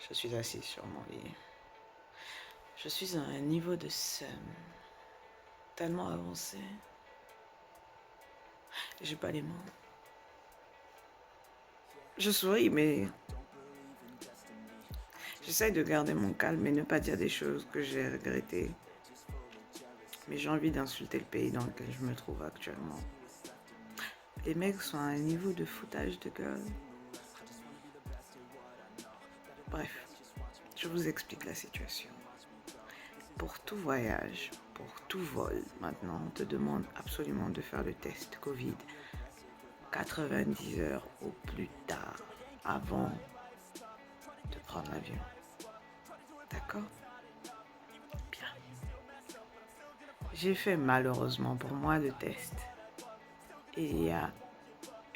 Je suis assise sur mon lit. Je suis à un niveau de seum tellement avancé. J'ai pas les mots. Je souris, mais j'essaie de garder mon calme et ne pas dire des choses que j'ai regrettées. Mais j'ai envie d'insulter le pays dans lequel je me trouve actuellement. Les mecs sont à un niveau de foutage de gueule. Bref, je vous explique la situation. Pour tout voyage, pour tout vol, maintenant, on te demande absolument de faire le test Covid 90 heures au plus tard avant de prendre l'avion. D'accord? Bien. J'ai fait malheureusement pour moi le test il y a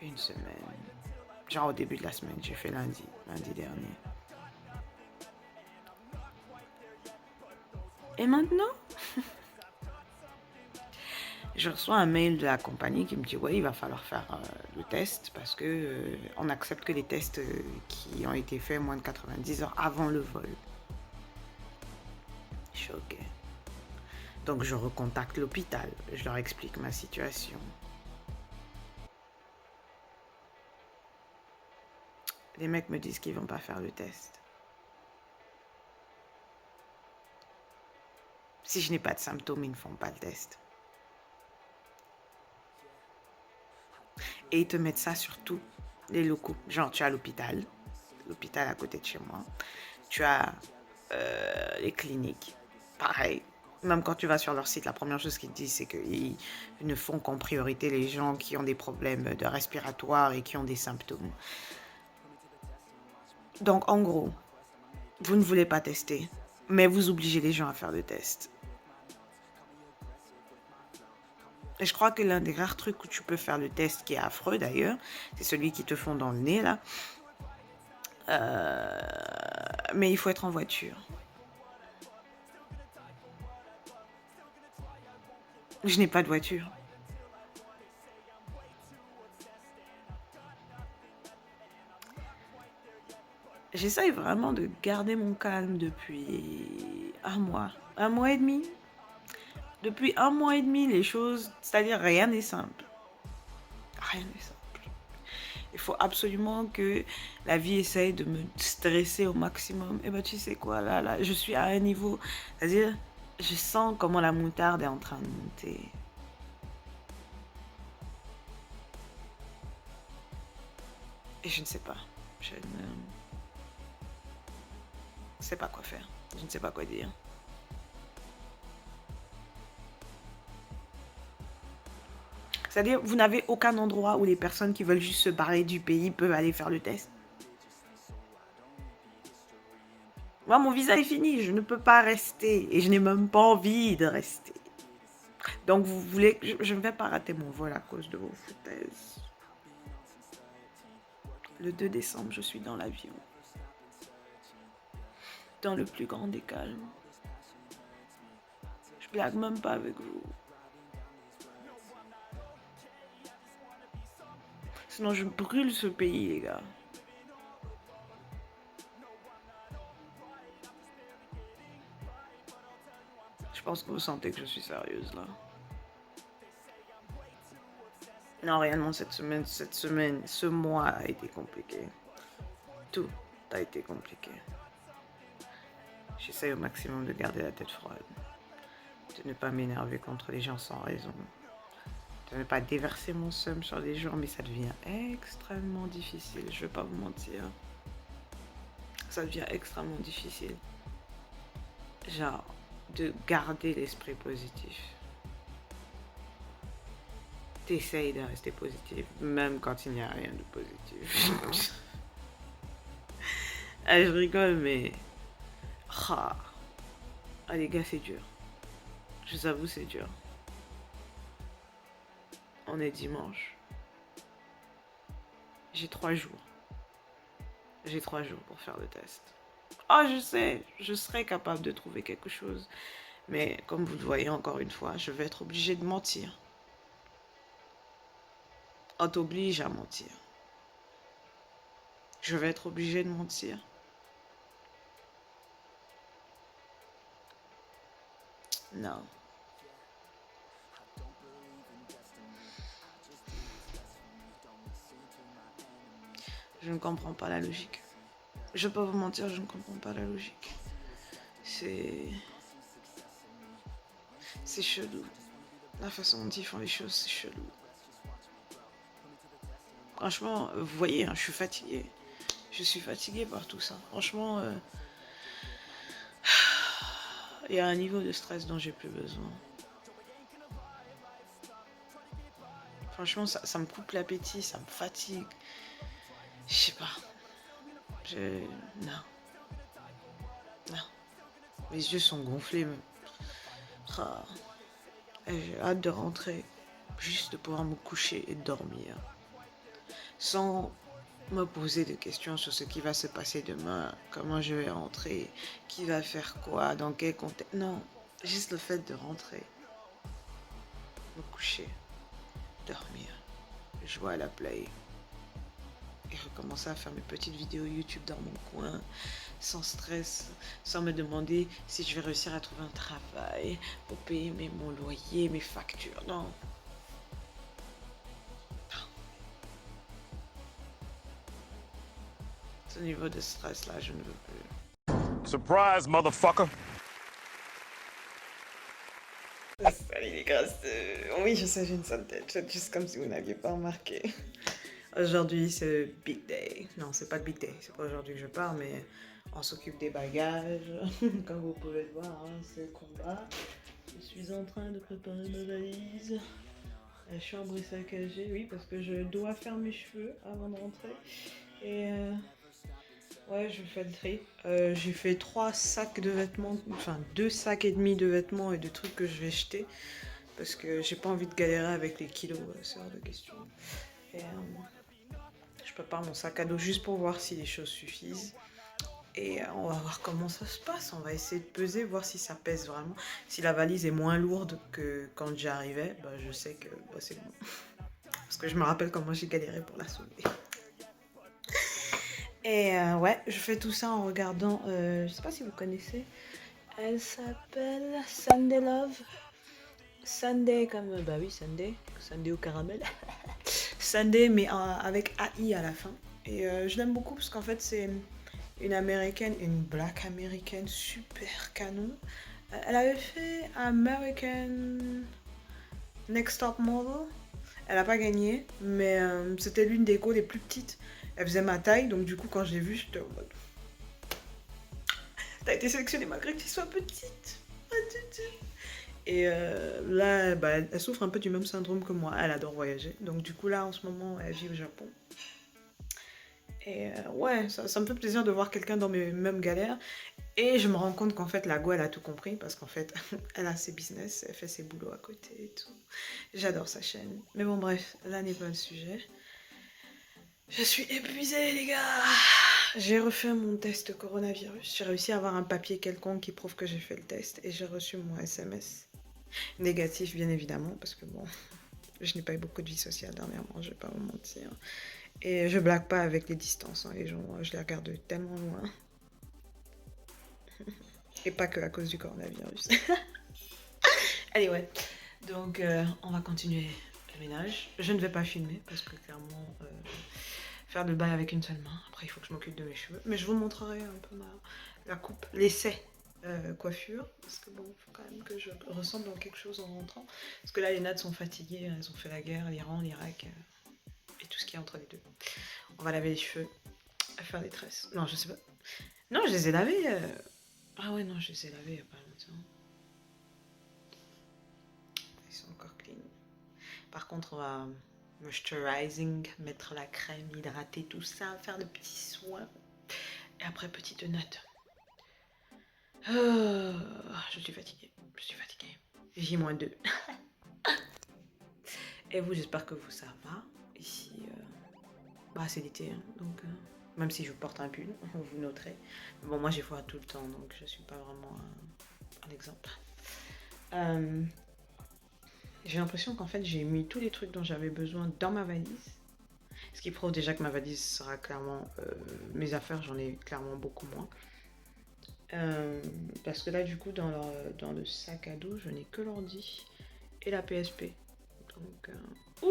une semaine. Genre au début de la semaine, j'ai fait lundi dernier. Et maintenant, je reçois un mail de la compagnie qui me dit ouais, il va falloir faire le test parce que on n'accepte que les tests qui ont été faits moins de 90 heures avant le vol. Choqué. Donc je recontacte l'hôpital, je leur explique ma situation. Les mecs me disent qu'ils vont pas faire le test. Si je n'ai pas de symptômes, ils ne font pas le test. Et ils te mettent ça sur tous les locaux. Genre, tu as l'hôpital à côté de chez moi. Tu as les cliniques, pareil. Même quand tu vas sur leur site, la première chose qu'ils disent, c'est qu'ils ne font qu'en priorité les gens qui ont des problèmes de respiratoire et qui ont des symptômes. Donc, en gros, vous ne voulez pas tester, mais vous obligez les gens à faire le test. Et je crois que l'un des rares trucs où tu peux faire le test, qui est affreux d'ailleurs, c'est celui qui te font dans le nez, là. Mais il faut être en voiture. Je n'ai pas de voiture. J'essaye vraiment de garder mon calme depuis un mois et demi. Depuis un mois et demi, les choses, c'est-à-dire rien n'est simple. Rien n'est simple. Il faut absolument que la vie essaye de me stresser au maximum. Et ben tu sais quoi, là, je suis à un niveau, c'est-à-dire, je sens comment la moutarde est en train de monter. Et je ne sais pas. Je ne sais pas quoi faire. Je ne sais pas quoi dire. C'est-à-dire, vous n'avez aucun endroit où les personnes qui veulent juste se barrer du pays peuvent aller faire le test. Moi, mon visa est fini, je ne peux pas rester et je n'ai même pas envie de rester. Donc, vous voulez que je ne vais pas rater mon vol à cause de vos foutaises. Le 2 décembre, je suis dans l'avion. Dans le plus grand des calmes. Je blague même pas avec vous. Sinon, je brûle ce pays, les gars. Je pense que vous sentez que je suis sérieuse, là. Non, réellement, cette semaine, ce mois a été compliqué. Tout a été compliqué. J'essaye au maximum de garder la tête froide, de ne pas m'énerver contre les gens sans raison, de ne pas déverser mon seum sur les gens, mais ça devient extrêmement difficile, je vais pas vous mentir. Ça devient extrêmement difficile. Genre, de garder l'esprit positif. T'essayes de rester positif, même quand il n'y a rien de positif. Ah, je rigole, mais... Ah, les gars, c'est dur. Je vous avoue, c'est dur. On est dimanche. J'ai 3 jours. J'ai 3 jours pour faire le test. Oh, je sais, je serai capable de trouver quelque chose. Mais comme vous le voyez encore une fois, je vais être obligée de mentir. On t'oblige à mentir. Je vais être obligée de mentir. Non. Je ne comprends pas la logique. Je peux pas vous mentir, je ne comprends pas la logique. C'est chelou. La façon dont ils font les choses, c'est chelou. Franchement, vous voyez, hein, je suis fatiguée. Je suis fatiguée par tout ça. Franchement, il y a un niveau de stress dont j'ai plus besoin. Franchement, ça me coupe l'appétit, ça me fatigue. Je sais pas. Non. Non. Mes yeux sont gonflés. Ah. J'ai hâte de rentrer. Juste de pouvoir me coucher et dormir. Sans me poser de questions sur ce qui va se passer demain, comment je vais rentrer, qui va faire quoi, dans quel contexte. Non, juste le fait de rentrer, me coucher, dormir, jouer à la play et recommencer à faire mes petites vidéos YouTube dans mon coin, sans stress, sans me demander si je vais réussir à trouver un travail pour payer mon loyer, mes factures. Non. Ce niveau de stress là, je ne veux plus. Surprise, motherfucker! Salut les grosses. Oui, je sais, j'ai une sale tête. C'est juste comme si vous n'aviez pas remarqué. Aujourd'hui, c'est big day. Non, c'est pas le big day. C'est pas aujourd'hui que je pars, mais on s'occupe des bagages. Comme vous pouvez le voir, hein, c'est le combat. Je suis en train de préparer ma valise. La chambre est saccagée, oui, parce que je dois faire mes cheveux avant de rentrer. Et ouais, je fais le tri. J'ai fait 3 sacs de vêtements, enfin 2 sacs et demi de vêtements et de trucs que je vais jeter. Parce que j'ai pas envie de galérer avec les kilos, c'est hors de question. Et je prépare mon sac à dos juste pour voir si les choses suffisent. Et on va voir comment ça se passe. On va essayer de peser, voir si ça pèse vraiment. Si la valise est moins lourde que quand j'arrivais, bah, je sais que bah, c'est bon. Parce que je me rappelle comment j'ai galéré pour la soulever. Et ouais, je fais tout ça en regardant, je sais pas si vous connaissez, elle s'appelle Sunday Love. Sunday comme, bah oui, Sunday, Sunday au caramel. Sunday mais avec AI à la fin. Et je l'aime beaucoup parce qu'en fait c'est une américaine, une black américaine super canon. Elle avait fait American Next Top Model. Elle n'a pas gagné, mais c'était l'une des go les plus petites. Elle faisait ma taille, donc du coup quand je l'ai vue, j'étais en mode... T'as été sélectionnée malgré que tu sois petite. Et là, bah, elle souffre un peu du même syndrome que moi. Elle adore voyager. Donc du coup là, en ce moment, elle vit au Japon. Et ouais, ça me fait plaisir de voir quelqu'un dans mes mêmes galères. Et je me rends compte qu'en fait, la go, elle a tout compris. Parce qu'en fait, elle a ses business, elle fait ses boulots à côté et tout. J'adore sa chaîne. Mais bon, bref, là n'est pas le sujet. Je suis épuisée, les gars. J'ai refait mon test coronavirus. J'ai réussi à avoir un papier quelconque qui prouve que j'ai fait le test. Et j'ai reçu mon SMS. Négatif, bien évidemment, parce que bon, je n'ai pas eu beaucoup de vie sociale dernièrement, je vais pas vous mentir. Et je blague pas avec les distances, hein, les gens, je les regarde de tellement loin. Et pas que à cause du coronavirus. Allez, ouais. Donc, on va continuer le ménage. Je ne vais pas filmer, parce que clairement, faire le bail avec une seule main. Après, il faut que je m'occupe de mes cheveux. Mais je vous montrerai un peu la coupe, l'essai. Coiffure, parce que bon, il faut quand même que je ressemble à quelque chose en rentrant. Parce que là, les nattes sont fatiguées, elles ont fait la guerre, l'Iran, l'Irak, et tout ce qui est entre les deux. On va laver les cheveux, faire des tresses. Non, je sais pas. Non, je les ai lavés. Ah ouais, non, je les ai lavés il y a pas longtemps. Ils sont encore clean. Par contre, on va moisturizing, mettre la crème, hydrater, tout ça, faire de petits soins. Et après, petite note. Je suis fatiguée. J-2. Et vous, j'espère que vous, ça va. Ici, bah, c'est l'été, hein, donc même si je porte un pull, vous noterez. Bon, moi, j'ai froid tout le temps, donc je suis pas vraiment un exemple. J'ai l'impression qu'en fait, j'ai mis tous les trucs dont j'avais besoin dans ma valise. Ce qui prouve déjà que ma valise sera clairement... mes affaires, j'en ai clairement beaucoup moins. Parce que là, du coup, dans le sac à dos, je n'ai que l'ordi et la PSP. Donc,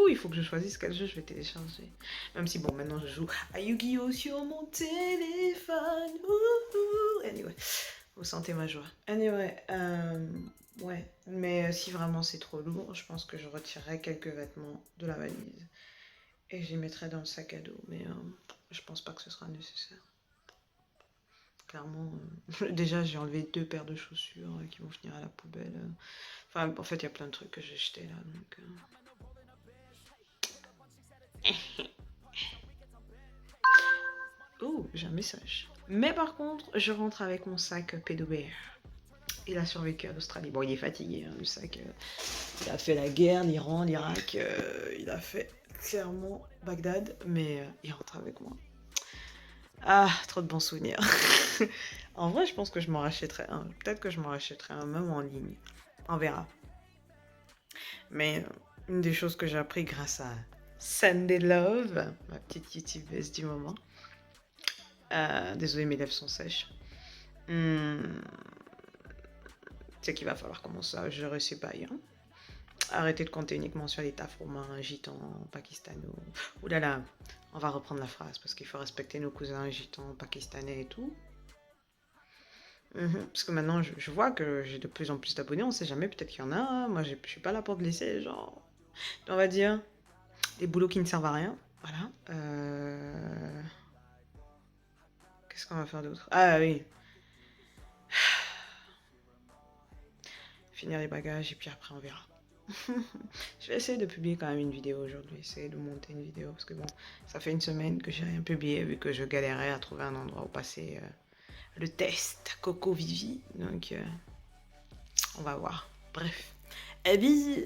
il faut que je choisisse quel jeu je vais télécharger. Même si, bon, maintenant, je joue à Yu-Gi-Oh! Sur mon téléphone. Anyway, vous sentez ma joie. Anyway, ouais. Mais si vraiment c'est trop lourd, je pense que je retirerai quelques vêtements de la valise. Et je les mettrai dans le sac à dos. Mais je pense pas que ce sera nécessaire. Clairement, déjà j'ai enlevé 2 paires de chaussures qui vont finir à la poubelle. Enfin, en fait, il y a plein de trucs que j'ai jetés là. Donc, j'ai un message. Mais par contre, je rentre avec mon sac PWR. Il a survécu à l'Australie. Bon, il est fatigué, hein, le sac. Il a fait la guerre, l'Iran, l'Irak. Il a fait clairement Bagdad. Mais il rentre avec moi. Ah, trop de bons souvenirs. En vrai, je pense que je m'en rachèterai un. Peut-être que je m'en rachèterai un, même en ligne. On verra. Mais une des choses que j'ai appris grâce à Sunday Love, ma petite youtubeuse du moment. Désolée, mes lèvres sont sèches. C'est qu'il va falloir commencer à gérer ses bails. Hein. Arrêter de compter uniquement sur les tafs roumains, gitans, pakistanais. Ouh là là, on va reprendre la phrase parce qu'il faut respecter nos cousins gitans, pakistanais et tout. Parce que maintenant, je vois que j'ai de plus en plus d'abonnés, on sait jamais, peut-être qu'il y en a. Moi, je suis pas là pour blesser, genre, on va dire, des boulots qui ne servent à rien. Voilà. Qu'est-ce qu'on va faire d'autre? Ah oui. Finir les bagages et puis après on verra. Je vais essayer de publier quand même une vidéo aujourd'hui, essayer de monter une vidéo parce que bon, ça fait une semaine que j'ai rien publié vu que je galérais à trouver un endroit où passer le test Coco Vivi. Donc on va voir. Bref. Et bisous.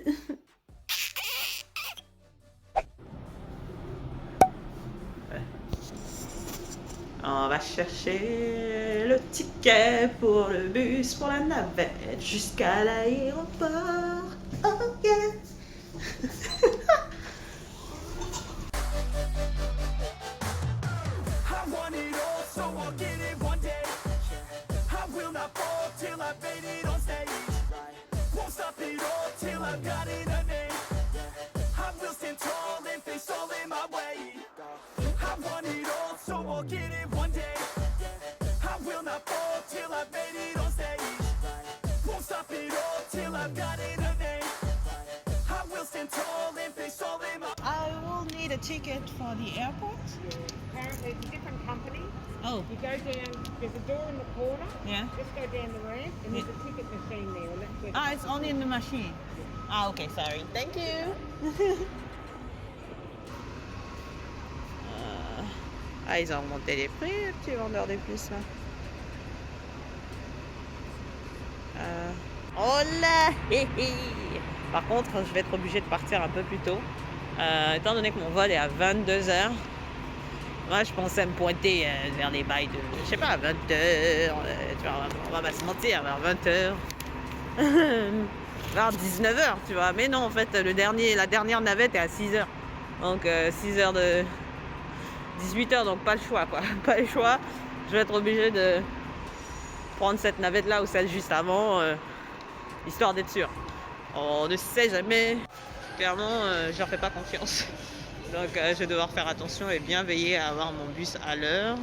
On va chercher le ticket pour le bus, pour la navette, jusqu'à l'aéroport. Oh yeah! I want it all, so I'll get it one day. I will not fall till I've made it on stage. Won't stop it all till I've got it a name. I will stand tall and face all in my way. I want it all, so I'll get it one day. I will not fall till I've made it on stage. Won't stop it all till I've got it a name. I will stand tall and face all in my way. I will need a ticket for the airport. Apparently it's a different company. Oh. You go down, there's a door in the corner. Yeah. Just go down the ramp and there's a ticket machine there. And that's where Ah, it's only in the machine. Ah, okay, sorry. Thank you. Ah, ils ont remonté les prix, les petits vendeurs d'épices là. Oh là hé, hé. Par contre, je vais être obligée de partir un peu plus tôt. Étant donné que mon vol est à 22h, moi je pensais me pointer vers les bails de, je sais pas, à 20h, on va pas se mentir, vers 20h, vers 19h, tu vois. Mais non, en fait, la dernière navette est à 6h. Donc 6h de 18h, donc pas le choix, quoi. Pas le choix. Je vais être obligée de prendre cette navette là ou celle juste avant, histoire d'être sûr. On ne sait jamais. Clairement, je leur fais pas confiance. Donc je vais devoir faire attention et bien veiller à avoir mon bus à l'heure.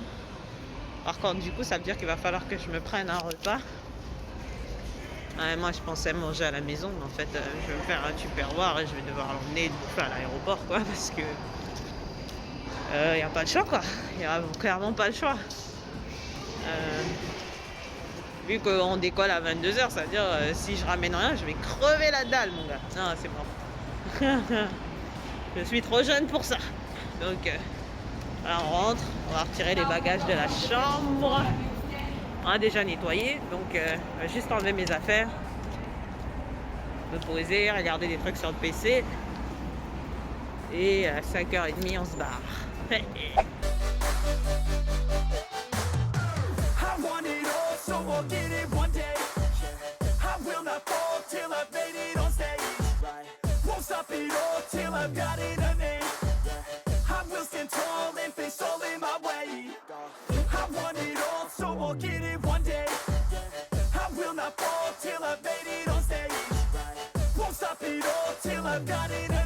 Par contre, du coup, ça veut dire qu'il va falloir que je me prenne un repas. Moi, je pensais manger à la maison, mais en fait, je vais me faire un tupperware et je vais devoir l'emmener de bouffer à l'aéroport, quoi, parce que il n'y a pas le choix, quoi. Il n'y a clairement pas le choix. Vu qu'on décolle à 22h, ça veut dire si je ramène rien, je vais crever la dalle, mon gars. Non, c'est mort. Je suis trop jeune pour ça. Donc, là, on rentre, on va retirer les bagages de la chambre. On a déjà nettoyé, donc je vais juste enlever mes affaires, me poser, regarder des trucs sur le PC. Et à 5h30, on se barre. I'll get it one day. I will not fall till I've made it on stage. Won't stop it all till I've got it a name. I will stand tall and face all in my way. I want it all, so I'll get it one day. I've made it on stage. Won't stop it all till I've got it